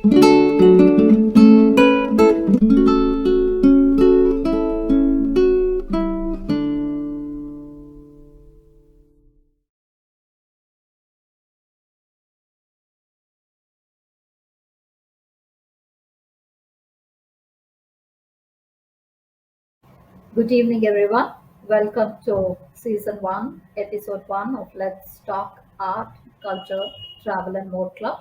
Good evening, everyone. Welcome to Season 1, Episode 1 of Let's Talk Art, Culture, Travel, and More Club.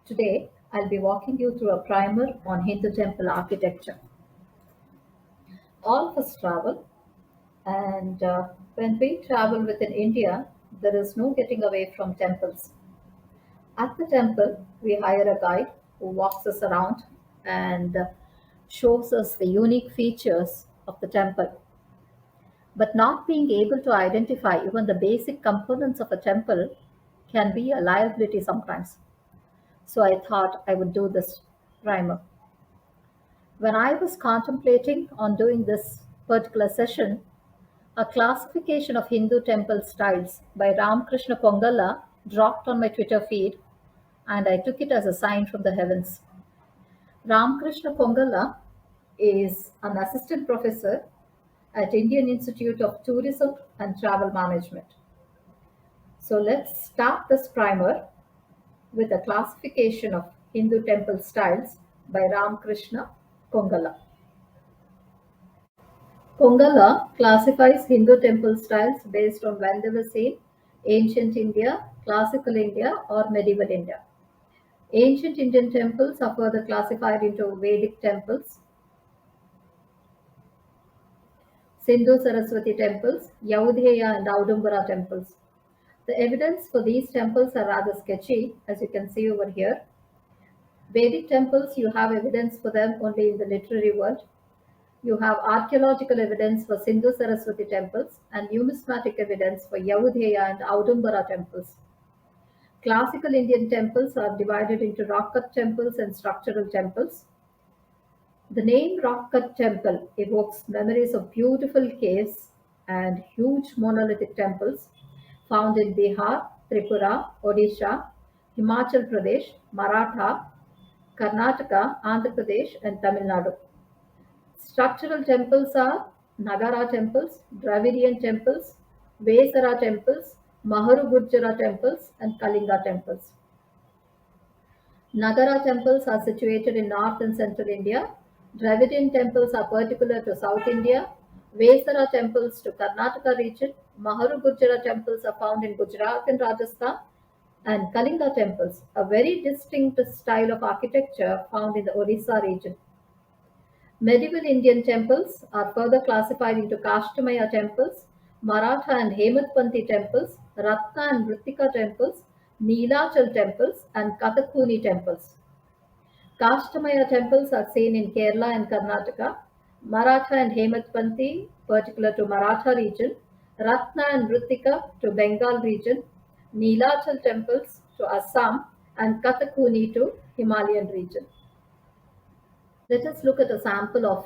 Today, I'll be walking you through a primer on Hindu temple architecture. All of us travel, and when we travel within India, there is no getting away from temples. At the temple, we hire a guide who walks us around and shows us the unique features of the temple. But not being able to identify even the basic components of a temple can be a liability sometimes. So I thought I would do this primer. When I was contemplating on doing this particular session, a classification of Hindu temple styles by Ramakrishna Pongala dropped on my Twitter feed, and I took it as a sign from the heavens. Ramakrishna Pongala is an assistant professor at Indian Institute of Tourism and Travel Management. So let's start this primer with a classification of Hindu temple styles by Ramakrishna Pongala. Pongala classifies Hindu temple styles based on when they were seen: ancient India, classical India, or medieval India. Ancient Indian temples are further classified into Vedic temples, Sindhu Saraswati temples, Yaudheya and Audambara temples. The evidence for these temples are rather sketchy, as you can see over here. Vedic temples, you have evidence for them only in the literary world. You have archaeological evidence for Sindhu Saraswati temples and numismatic evidence for Yaudheya and Audambara temples. Classical Indian temples are divided into rock cut temples and structural temples. The name rock cut temple evokes memories of beautiful caves and huge monolithic temples found in Bihar, Tripura, Odisha, Himachal Pradesh, Maratha, Karnataka, Andhra Pradesh, and Tamil Nadu. Structural temples are Nagara temples, Dravidian temples, Vesara temples, Maharu Gurjara temples, and Kalinga temples. Nagara temples are situated in north and central India. Dravidian temples are particular to South India. Vesara temples to Karnataka region. Maharu Gurjara temples are found in Gujarat and Rajasthan. And Kalinga temples, a very distinct style of architecture found in the Odisha region. Medieval Indian temples are further classified into Kashtamaya temples, Maratha and Hemadpanthi temples, Ratna and Vrittika temples, Neelachal temples, and Kathakuni temples. Kashtamaya temples are seen in Kerala and Karnataka, Maratha and Hemadpanthi, particular to Maratha region, Ratna and Vrittika to Bengal region, Neelachal temples to Assam, and Kathakuni to Himalayan region. Let us look at a sample of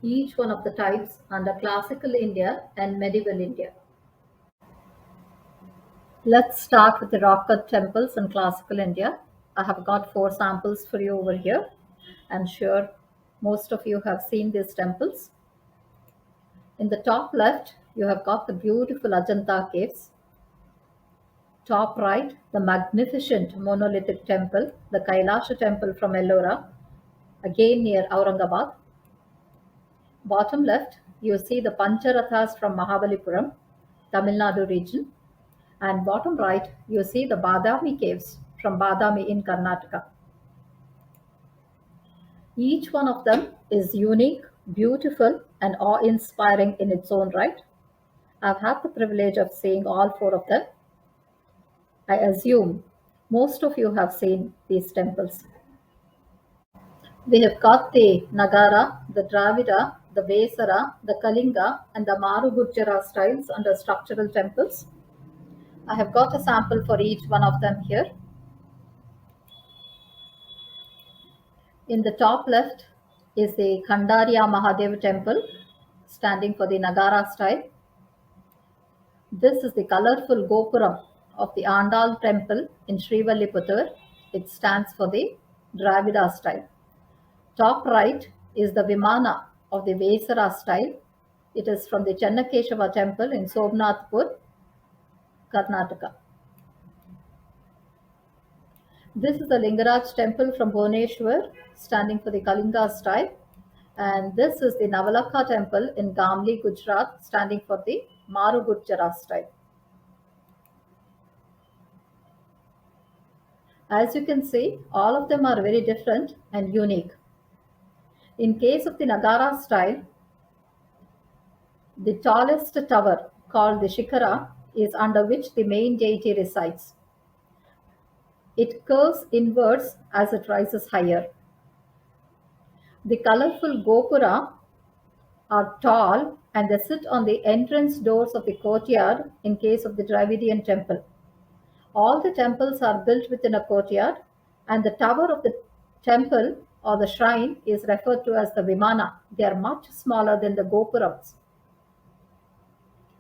each one of the types under classical India and medieval India. Let's start with the rock cut temples in classical India. I have got four samples for you over here. I'm sure most of you have seen these temples. In the top left, you have got the beautiful Ajanta caves. Top right, the magnificent monolithic temple, the Kailasha temple from Ellora, again near Aurangabad. Bottom left, you see the Pancharathas from Mahabalipuram, Tamil Nadu region. And bottom right, you see the Badami caves from Badami in Karnataka. Each one of them is unique, beautiful, and awe inspiring in its own right. I've had the privilege of seeing all four of them. I assume most of you have seen these temples. We have got the Nagara, the Dravida, the Vesara, the Kalinga, and the Maru Gurjara styles under structural temples. I have got a sample for each one of them here. In the top left is the Khandariya Mahadev temple, standing for the Nagara style. This is the colorful Gopuram of the Andal temple in Srivalliputhur it stands for the Dravida style. Top right is the Vimana of the Vesara style. It is from the Chennakeshava temple in Somnathpur, Karnataka. This is the Lingaraj temple from Bhubaneswar, standing for the Kalinga style. And this is the Navalakha temple in Gamli, Gujarat, standing for the Maru Gujjara style. As you can see, all of them are very different and unique. In case of the Nagara style, the tallest tower, called the Shikara, is under which the main deity resides. It curves inwards as it rises higher. The colorful Gopura are tall and they sit on the entrance doors of the courtyard in case of the Dravidian temple. All the temples are built within a courtyard, and the tower of the temple or the shrine is referred to as the Vimana. They are much smaller than the Gopurams.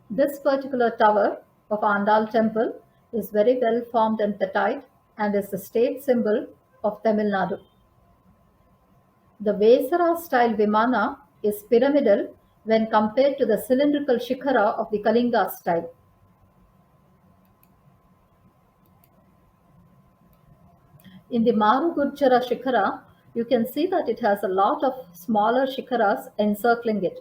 This particular tower of Andal temple is very well formed and petite and is the state symbol of Tamil Nadu. The Vesara style Vimana is pyramidal when compared to the cylindrical Shikhara of the Kalinga style. In the Maru Gujjara Shikhara, you can see that it has a lot of smaller Shikharas encircling it.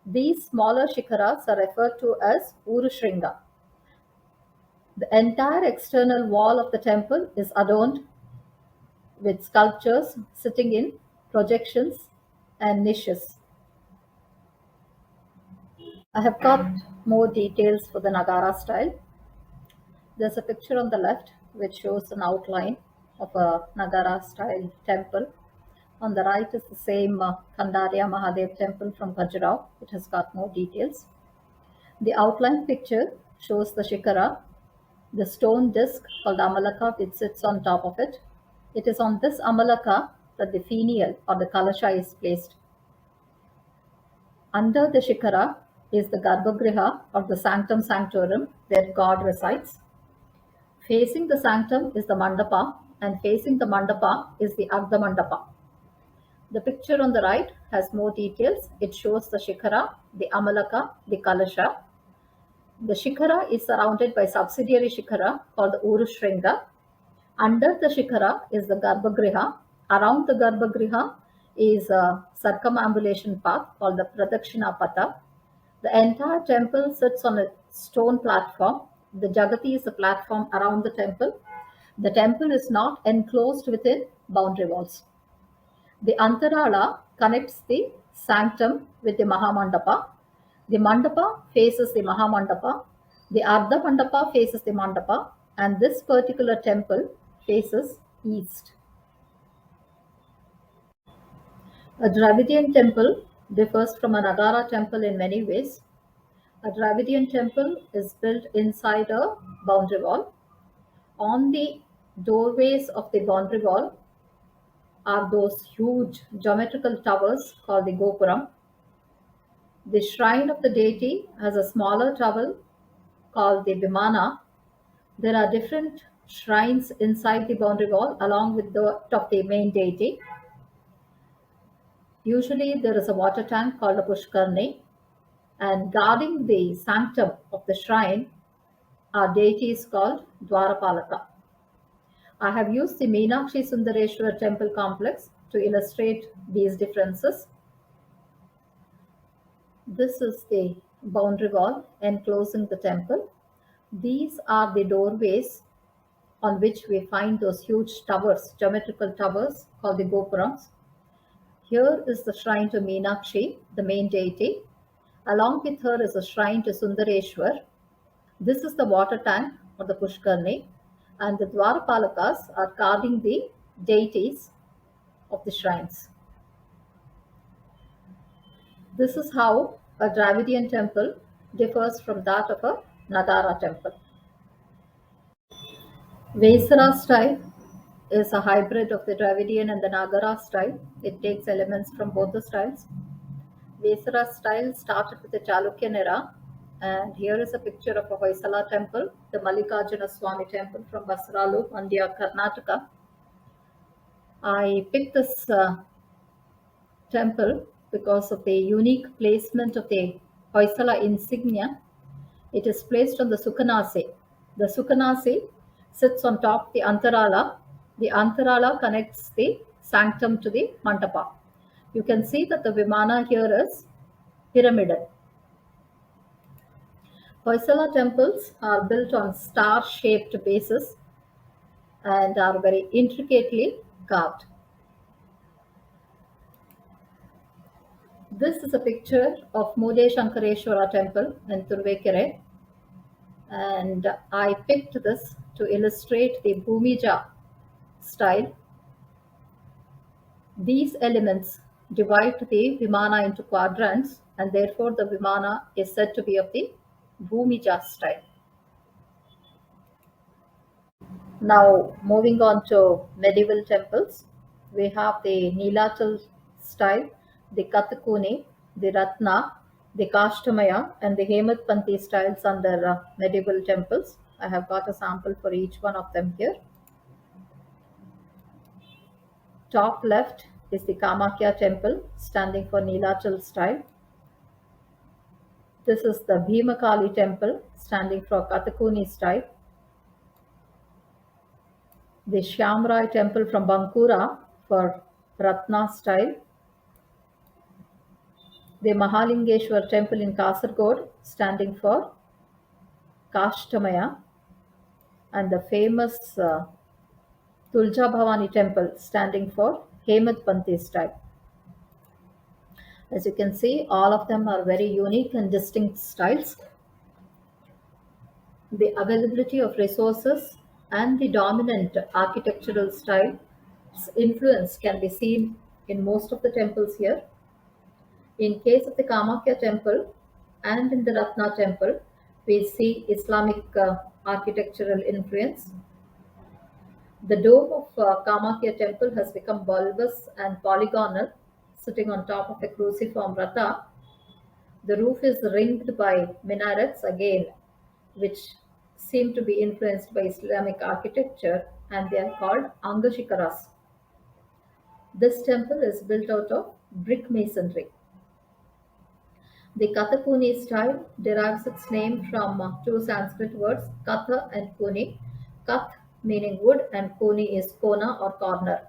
These smaller Shikharas are referred to as Urushringa. The entire external wall of the temple is adorned with sculptures sitting in projections and niches. I have got more details for the Nagara style. There's a picture on the left which shows an outline of a Nagara style temple. On the right is the same Kandarya Mahadev temple from Khajuraho. It has got more details. The outline picture shows the Shikara, the stone disc called Amalaka which sits on top of it. It is on this Amalaka that the finial or the Kalasha is placed. Under the Shikara is the Garbhagriha or the Sanctum Sanctorum where God resides. Facing the sanctum is the Mandapa, and facing the Mandapa is the Ardha Mandapa. The picture on the right has more details. It shows the Shikara, the Amalaka, the Kalasha. The Shikara is surrounded by subsidiary Shikara called the Urushringa. Under the Shikara is the Garbhagriha. Around the Garbhagriha is a circumambulation path called the Pradakshina Patha. The entire temple sits on a stone platform. The Jagati is the platform around the temple. The temple is not enclosed within boundary walls. The Antarala connects the sanctum with the Mahamandapa. The Mandapa faces the Mahamandapa. The Ardha Mandapa faces the Mandapa. And this particular temple faces east. A Dravidian temple differs from a Nagara temple in many ways. A Dravidian temple is built inside a boundary wall. On the doorways of the boundary wall are those huge geometrical towers called the Gopuram. The shrine of the deity has a smaller tower called the Vimana. There are different shrines inside the boundary wall along with the of the main deity. Usually there is a water tank called a Pushkarni, and guarding the sanctum of the shrine are deities called Dwarapalaka. I have used the Meenakshi Sundareshwar temple complex to illustrate these differences. This is the boundary wall enclosing the temple. These are the doorways on which we find those huge towers, geometrical towers called the Gopurams. Here is the shrine to Meenakshi, the main deity. Along with her is a shrine to Sundareshwar. This is the water tank or the Pushkarni, and the Dwarapalakas are guarding the deities of the shrines. This is how a Dravidian temple differs from that of a Nagara temple. Vesara style is a hybrid of the Dravidian and the Nagara style. It takes elements from both the styles. Vesara style started with the Chalukyan era, and here is a picture of a Hoysala temple, the Mallikarjuna Swami temple from Basralu, Mandya, Karnataka. I picked this temple because of the unique placement of the Hoysala insignia. It is placed on the Sukhanase. The Sukhanase sits on top of the Antarala. The Antarala connects the sanctum to the Mandapa. You can see that the Vimana here is pyramidal. Hoysala temples are built on star shaped bases and are very intricately carved. This is a picture of Mule Shankareshwara temple in Turvekere, and I picked this to illustrate the Bhumija style. These elements divide the Vimana into quadrants, and therefore the Vimana is said to be of the Bhumija style. Now, moving on to medieval temples, we have the Nilachal style, the Kathakuni, the Ratna, the Kashtamaya, and the Hemadpanthi styles under medieval temples. I have got a sample for each one of them here. Top left is the Kamakya temple, standing for Nilachal style. This is the Bhimakali temple, standing for Kathakuni style. The Shyamrai temple from Bankura for Ratna style. The Mahalingeshwar temple in Kasargod, standing for Kashtamaya, and the famous Tulja Bhavani temple, standing for Hemadpanthi style. As you can see, all of them are very unique and distinct styles. The availability of resources and the dominant architectural style's influence can be seen in most of the temples here. In case of the Kamakya temple and in the Ratna temple, we see Islamic architectural influence. The dome of Kamakya temple has become bulbous and polygonal, sitting on top of a cruciform rata. The roof is ringed by minarets again, which seem to be influenced by Islamic architecture, and they are called Angashikaras. This temple is built out of brick masonry. The Kathakuni style derives its name from two Sanskrit words, Katha and Kuni. Kath meaning wood and Kuni is kona or corner.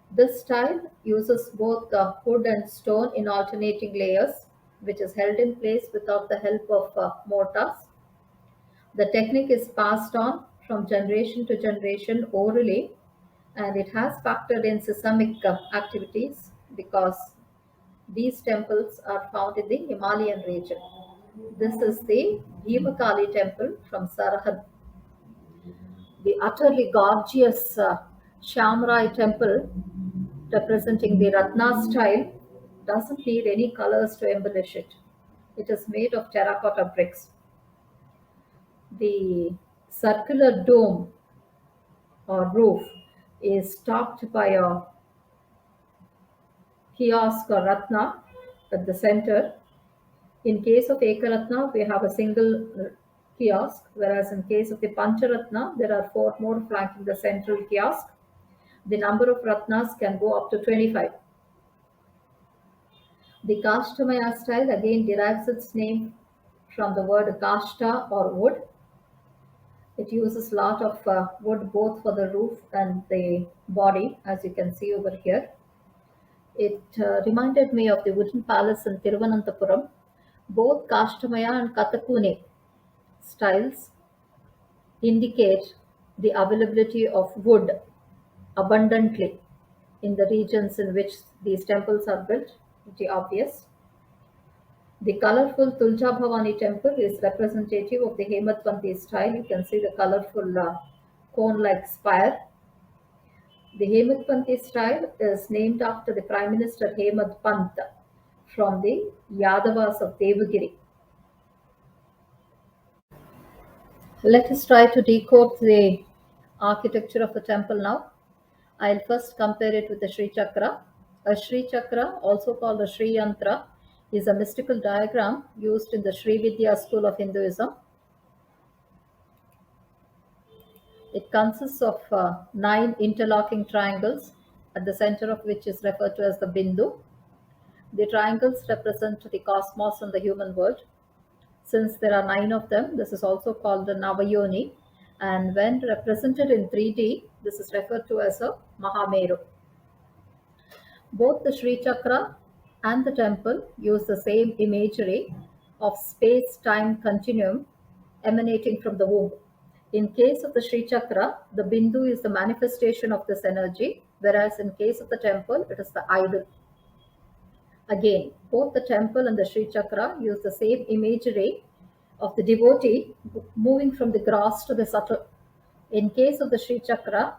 This style uses both wood and stone in alternating layers, which is held in place without the help of mortars. The technique is passed on from generation to generation orally, and it has factored in seismic activities because these temples are found in the Himalayan region. This is the Bhimakali temple from Sarahad. The utterly gorgeous Shamrai temple, representing the Ratna style, doesn't need any colors to embellish it. It is made of terracotta bricks. The circular dome or roof is topped by a kiosk or ratna at the center. In case of Ekaratna, we have a single kiosk, whereas in case of the Pancharatna, there are four more flanking the central kiosk. The number of Ratnas can go up to 25. The Kashtamaya style again derives its name from the word kashta or wood. It uses a lot of wood both for the roof and the body, as you can see over here. It reminded me of the wooden palace in Tiruvananthapuram. Both Kashtamaya and Kathakuni styles indicate the availability of wood abundantly in the regions in which these temples are built, pretty obvious. The colorful Tulja Bhavani temple is representative of the Hemadpanthi style. You can see the colorful cone-like spire. The Hemadpanthi style is named after the Prime Minister Hemad Pant from the Yadavas of Devagiri. Let us try to decode the architecture of the temple now. I'll first compare it with the Shri Chakra. A Shri Chakra, also called a Shri Yantra, is a mystical diagram used in the Sri Vidya school of Hinduism. It consists of nine interlocking triangles, at the center of which is referred to as the Bindu. The triangles represent the cosmos and the human world. Since there are nine of them, this is also called the Navayoni. And when represented in 3D, this is referred to as a Mahameru. Both the Shri Chakra and the temple use the same imagery of space-time continuum emanating from the womb. In case of the Shri Chakra, the Bindu is the manifestation of this energy, whereas in case of the temple, it is the idol. Again, both the temple and the Shri Chakra use the same imagery of the devotee moving from the gross to the subtle. In case of the Shri Chakra,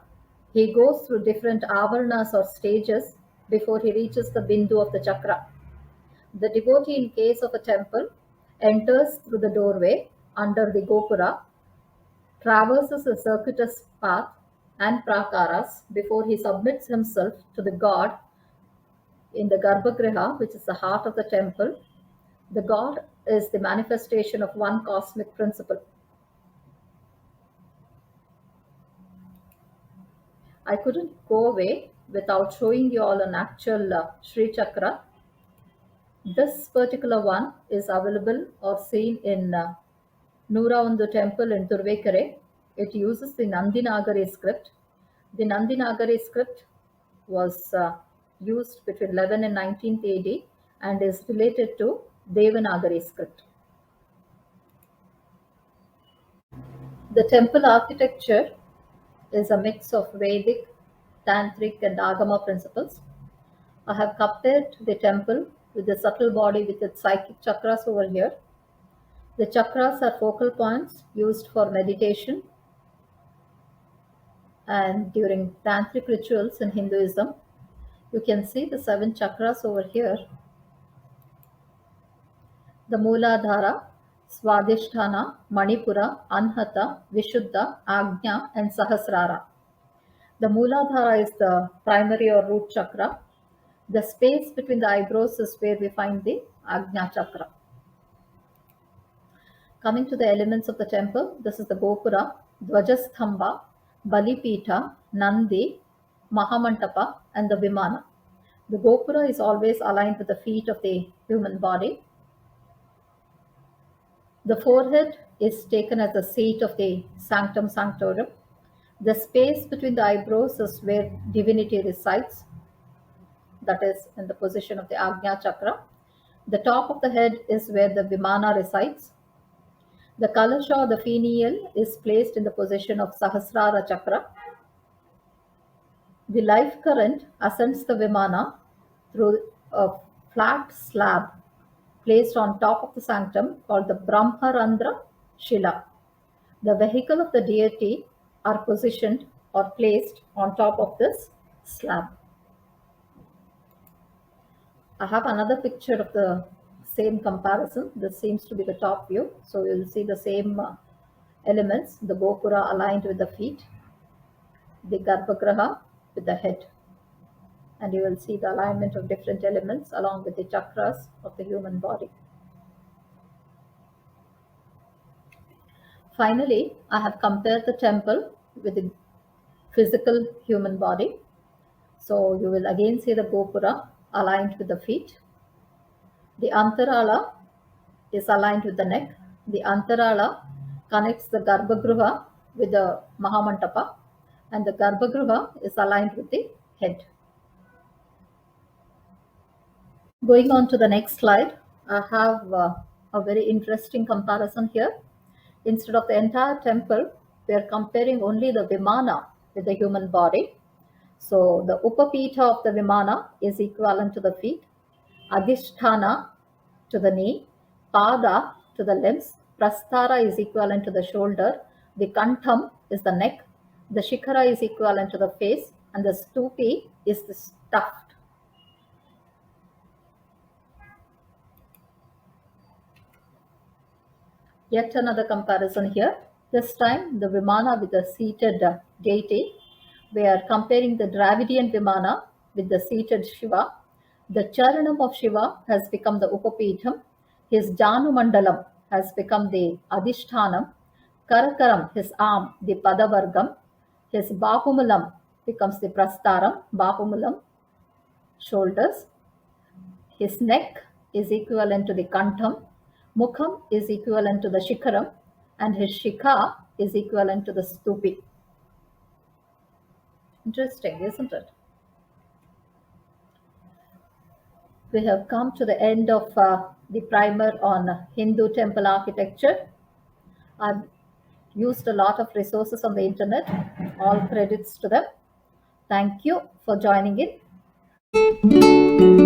he goes through different avarnas or stages before he reaches the Bindu of the chakra. The devotee, in case of a temple, enters through the doorway under the gopura, traverses a circuitous path and prakaras before he submits himself to the god in the Garbhagriha, which is the heart of the temple. The god is the manifestation of one cosmic principle. I couldn't go away without showing you all an actual Sri Chakra. This particular one is available or seen in Nuraundu temple in Turvekare. It uses the Nandinagari script. The Nandinagari script was used between 11 and 19th AD and is related to Devanagari script. The temple architecture is a mix of Vedic, Tantric, and Agama principles. I have compared the temple with the subtle body with its psychic chakras over here. The chakras are focal points used for meditation and during tantric rituals in Hinduism. You can see the seven chakras over here: the Mooladhara, Swadhisthana, Manipura, Anhata, Vishuddha, Agnya, and Sahasrara. The Mooladhara is the primary or root chakra. The space between the eyebrows is where we find the Agnya chakra. Coming to the elements of the temple, this is the Gopura, Dvajastambha, Balipita, Nandi, Mahamantapa, and the Vimana. The Gopura is always aligned with the feet of the human body. The forehead is taken as the seat of the Sanctum Sanctorum. The space between the eyebrows is where divinity resides, that is, in the position of the Agnya chakra. The top of the head is where the Vimana resides. The Kalasha or the finial is placed in the position of Sahasrara chakra. The life current ascends the Vimana through a flat slab placed on top of the sanctum called the Brahmarandra Shila. The vehicle of the deity are positioned or placed on top of this slab. I have another picture of the same comparison. This seems to be the top view. So you'll see the same elements, the Gopura aligned with the feet, the Garbhagriha with the head. And you will see the alignment of different elements along with the chakras of the human body. Finally, I have compared the temple with the physical human body. So you will again see the Gopura aligned with the feet. The Antarala is aligned with the neck. The Antarala connects the Garbhagriha with the Mahamantapa, and the Garbhagriha is aligned with the head. Going on to the next slide, I have a very interesting comparison here. Instead of the entire temple, we are comparing only the Vimana with the human body. So the Upapita of the Vimana is equivalent to the feet, Adhisthana to the knee, Pada to the limbs, Prastara is equivalent to the shoulder, the Kantham is the neck, the Shikhara is equivalent to the face, and the Stupi is the tuft. Yet another comparison here. This time the Vimana with the seated deity. We are comparing the Dravidian Vimana with the seated Shiva. The Charanam of Shiva has become the Upapitham. His Janu Mandalam has become the Adhishthanam. Karakaram, his arm, the Padavargam. His Bahumulam becomes the Prastaram, Bahumulam, shoulders. His neck is equivalent to the Kantham, Mukham is equivalent to the Shikharam, and his Shikha is equivalent to the Stupi. Interesting, isn't it? We have come to the end of the primer on Hindu temple architecture. I've used a lot of resources on the internet. All credits to them. Thank you for joining in.